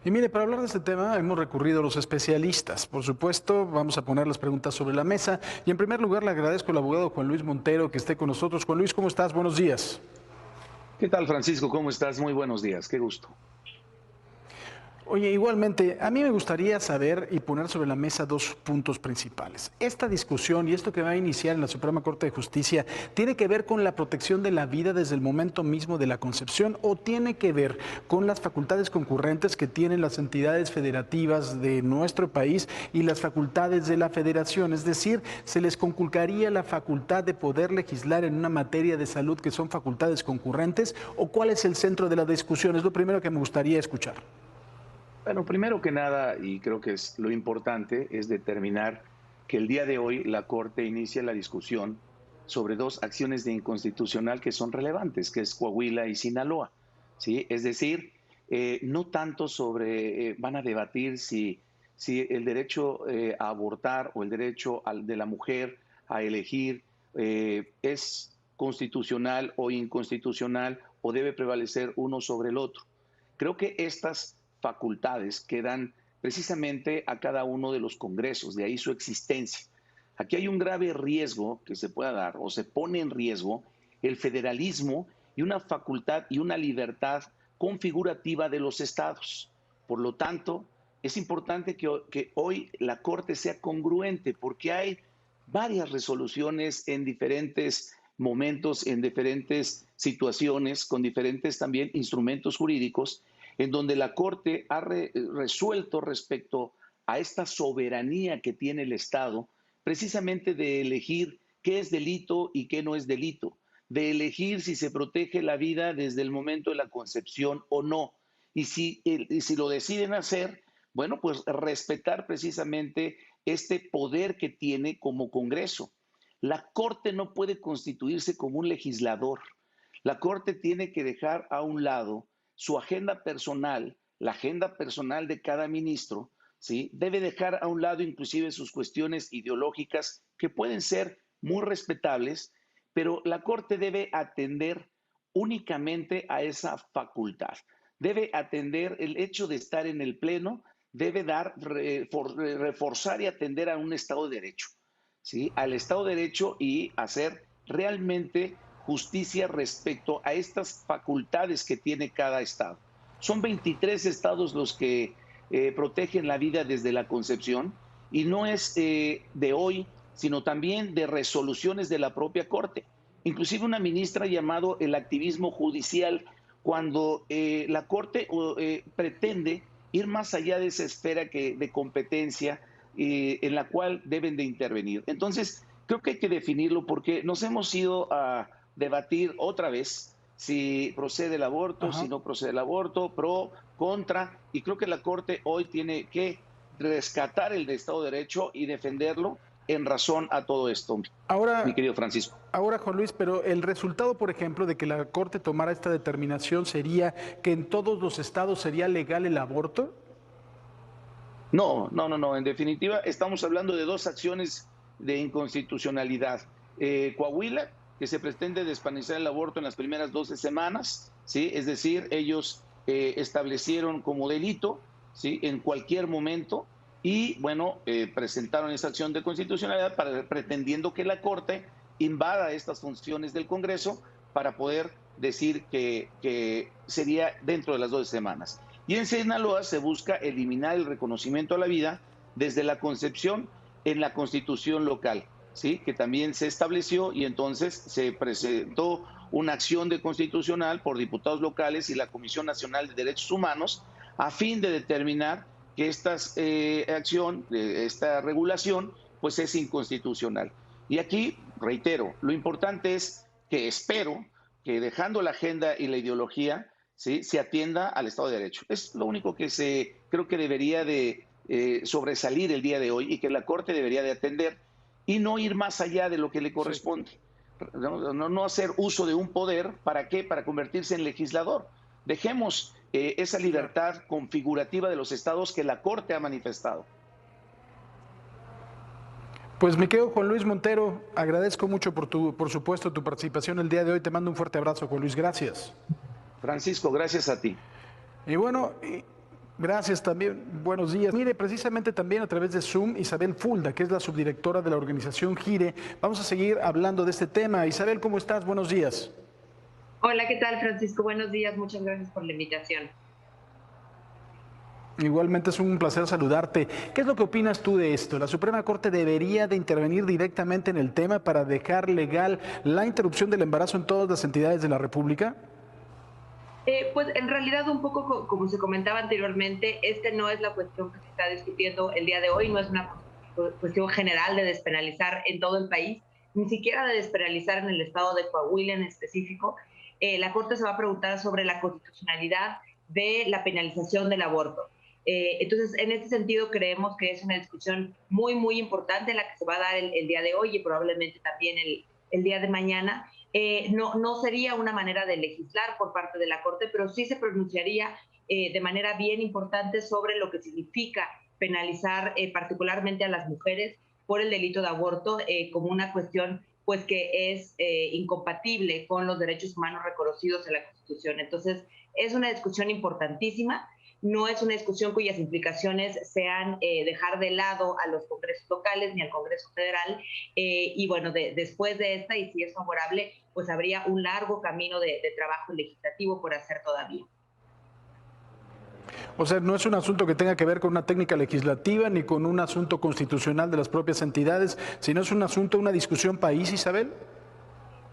Y mire, para hablar de este tema hemos recurrido a los especialistas. Por supuesto, vamos a poner las preguntas sobre la mesa. Y en primer lugar, le agradezco al abogado Juan Luis Montero que esté con nosotros. Juan Luis, ¿cómo estás? Buenos días. ¿Qué tal, Francisco? ¿Cómo estás? Muy buenos días, qué gusto. Oye, igualmente, a mí me gustaría saber y poner sobre la mesa dos puntos principales. Esta discusión y esto que va a iniciar en la Suprema Corte de Justicia, ¿tiene que ver con la protección de la vida desde el momento mismo de la concepción o tiene que ver con las facultades concurrentes que tienen las entidades federativas de nuestro país y las facultades de la federación? Es decir, ¿se les conculcaría la facultad de poder legislar en una materia de salud que son facultades concurrentes o cuál es el centro de la discusión? Es lo primero que me gustaría escuchar. Bueno, primero que nada, y creo que es lo importante, es determinar que el día de hoy la Corte inicia la discusión sobre dos acciones de inconstitucional que son relevantes, que es Coahuila y Sinaloa, ¿sí? Es decir, no tanto sobre, van a debatir si el derecho a abortar o el derecho de la mujer a elegir es constitucional o inconstitucional o debe prevalecer uno sobre el otro. Creo que estas facultades que dan precisamente a cada uno de los congresos, de ahí su existencia. Aquí hay un grave riesgo que se pueda dar o se pone en riesgo el federalismo y una facultad y una libertad configurativa de los estados. Por lo tanto, es importante que hoy la Corte sea congruente porque hay varias resoluciones en diferentes momentos, en diferentes situaciones, con diferentes también instrumentos jurídicos en donde la Corte ha resuelto respecto a esta soberanía que tiene el Estado, precisamente de elegir qué es delito y qué no es delito, de elegir si se protege la vida desde el momento de la concepción o no. Y si lo deciden hacer, bueno, pues respetar precisamente este poder que tiene como Congreso. La Corte no puede constituirse como un legislador. La Corte tiene que dejar a un lado su agenda personal, la agenda personal de cada ministro, ¿sí? Debe dejar a un lado inclusive sus cuestiones ideológicas que pueden ser muy respetables, pero la Corte debe atender únicamente a esa facultad. Debe atender el hecho de estar en el Pleno, debe reforzar y atender a un Estado de Derecho, ¿sí? Al Estado de Derecho y hacer realmente justicia respecto a estas facultades que tiene cada estado. Son 23 estados los que protegen la vida desde la concepción y no es de hoy, sino también de resoluciones de la propia Corte. Inclusive una ministra ha llamado el activismo judicial cuando la Corte pretende ir más allá de esa esfera de competencia en la cual deben de intervenir. Entonces, creo que hay que definirlo porque nos hemos ido a debatir otra vez si procede el aborto, si Ajá. no procede el aborto, pro, contra, y creo que la Corte hoy tiene que rescatar el de Estado de Derecho y defenderlo en razón a todo esto, mi Ahora, querido Francisco. ahora, Juan Luis, pero el resultado, por ejemplo, de que la Corte tomara esta determinación sería que en todos los estados sería legal el aborto. No, no, no, no. En definitiva, estamos hablando de dos acciones de inconstitucionalidad. Coahuila, que se pretende despenalizar el aborto en las primeras 12 semanas, ¿sí? Es decir, ellos establecieron como delito, ¿sí? En cualquier momento y, bueno, presentaron esa acción de constitucionalidad pretendiendo que la Corte invada estas funciones del Congreso para poder decir que sería dentro de las 12 semanas. Y en Sinaloa se busca eliminar el reconocimiento a la vida desde la concepción en la constitución local, ¿sí? Que también se estableció y entonces se presentó una acción de constitucional por diputados locales y la Comisión Nacional de Derechos Humanos a fin de determinar que esta regulación pues es inconstitucional. Y aquí, reitero, lo importante es que espero que dejando la agenda y la ideología, ¿sí? Se atienda al Estado de Derecho. Es lo único que creo que debería de sobresalir el día de hoy y que la Corte debería de atender y no ir más allá de lo que le Sí. corresponde. No hacer uso de un poder, ¿para qué? Para convertirse en legislador. Dejemos esa Claro. libertad configurativa de los estados que la Corte ha manifestado. Pues me quedo Juan Luis Montero. Agradezco mucho por supuesto, tu participación el día de hoy. Te mando un fuerte abrazo, Juan Luis. Gracias. Francisco, gracias a ti. Y bueno, Gracias también, buenos días. Mire, precisamente también a través de Zoom, Isabel Fulda, que es la subdirectora de la organización GIRE, vamos a seguir hablando de este tema. Isabel, ¿cómo estás? Buenos días. Hola, ¿qué tal, Francisco? Buenos días, muchas gracias por la invitación. Igualmente es un placer saludarte. ¿Qué es lo que opinas tú de esto? ¿La Suprema Corte debería de intervenir directamente en el tema para dejar legal la interrupción del embarazo en todas las entidades de la República? Pues en realidad un poco como se comentaba anteriormente, no es la cuestión que se está discutiendo el día de hoy, no es una cuestión general de despenalizar en todo el país, ni siquiera de despenalizar en el estado de Coahuila en específico. La Corte se va a preguntar sobre la constitucionalidad de la penalización del aborto. Entonces, en este sentido, creemos que es una discusión muy, muy importante la que se va a dar el día de hoy y probablemente también el día de mañana. No sería una manera de legislar por parte de la Corte, pero sí se pronunciaría de manera bien importante sobre lo que significa penalizar particularmente a las mujeres por el delito de aborto como una cuestión pues que es incompatible con los derechos humanos reconocidos en la Constitución. Entonces, es una discusión importantísima. No es una discusión cuyas implicaciones sean dejar de lado a los congresos locales ni al Congreso Federal. Y bueno, después de esta, y si es favorable, pues habría un largo camino de trabajo legislativo por hacer todavía. O sea, no es un asunto que tenga que ver con una técnica legislativa ni con un asunto constitucional de las propias entidades, sino es un asunto, una discusión país, Isabel.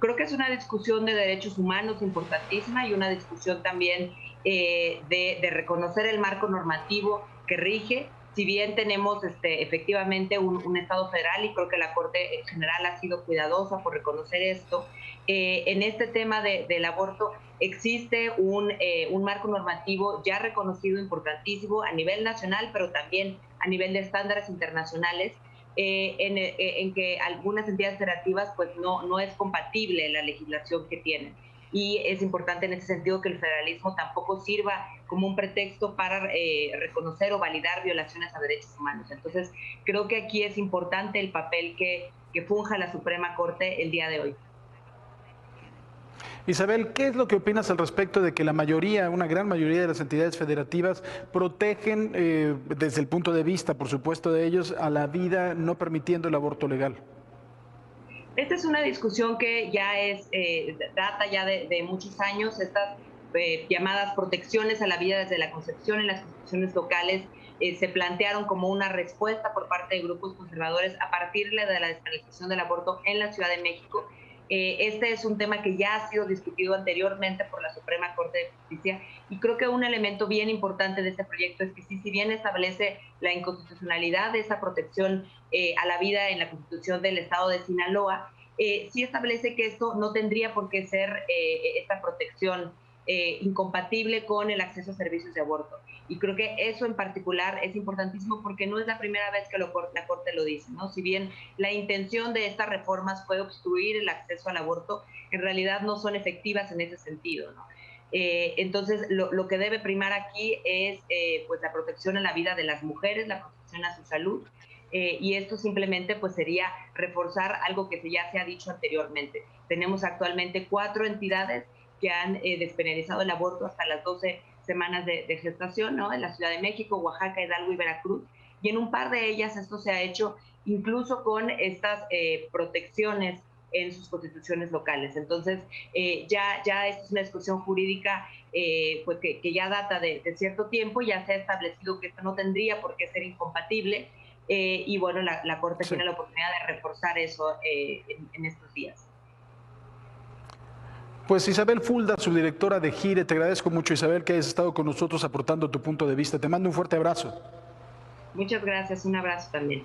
Creo que es una discusión de derechos humanos importantísima y una discusión también de reconocer el marco normativo que rige. Si bien tenemos efectivamente un Estado federal y creo que la Corte en general ha sido cuidadosa por reconocer esto, en este tema del aborto existe un marco normativo ya reconocido importantísimo a nivel nacional, pero también a nivel de estándares internacionales, en que algunas entidades federativas pues no es compatible la legislación que tienen. Y es importante en ese sentido que el federalismo tampoco sirva como un pretexto para reconocer o validar violaciones a derechos humanos. Entonces, creo que aquí es importante el papel que funja la Suprema Corte el día de hoy. Isabel, ¿qué es lo que opinas al respecto de que la mayoría, una gran mayoría de las entidades federativas protegen, desde el punto de vista, por supuesto, de ellos, a la vida, no permitiendo el aborto legal? Esta es una discusión que ya data ya de muchos años. Estas llamadas protecciones a la vida desde la concepción en las constituciones locales se plantearon como una respuesta por parte de grupos conservadores a partir de la despenalización del aborto en la Ciudad de México. Este es un tema que ya ha sido discutido anteriormente por la Suprema Corte de Justicia y creo que un elemento bien importante de este proyecto es que si bien establece la inconstitucionalidad de esa protección a la vida en la Constitución del Estado de Sinaloa, sí establece que esto no tendría por qué ser esta protección incompatible con el acceso a servicios de aborto. Y creo que eso en particular es importantísimo porque no es la primera vez que la Corte lo dice, ¿no? Si bien la intención de estas reformas fue obstruir el acceso al aborto, en realidad no son efectivas en ese sentido, ¿no? Entonces, lo que debe primar aquí es pues la protección a la vida de las mujeres, la protección a su salud, y esto simplemente pues sería reforzar algo que ya se ha dicho anteriormente. Tenemos actualmente 4 entidades que han despenalizado el aborto hasta las 12 semanas de gestación, ¿no? En la Ciudad de México, Oaxaca, Hidalgo y Veracruz. Y en un par de ellas esto se ha hecho incluso con estas protecciones en sus constituciones locales. Entonces, ya esto es una discusión jurídica pues que ya data de cierto tiempo, ya se ha establecido que esto no tendría por qué ser incompatible, y bueno, la Corte tiene la oportunidad de reforzar eso en estos días. Pues Isabel Fulda, subdirectora de GIRE, te agradezco mucho, Isabel, que hayas estado con nosotros aportando tu punto de vista. Te mando un fuerte abrazo. Muchas gracias, un abrazo también.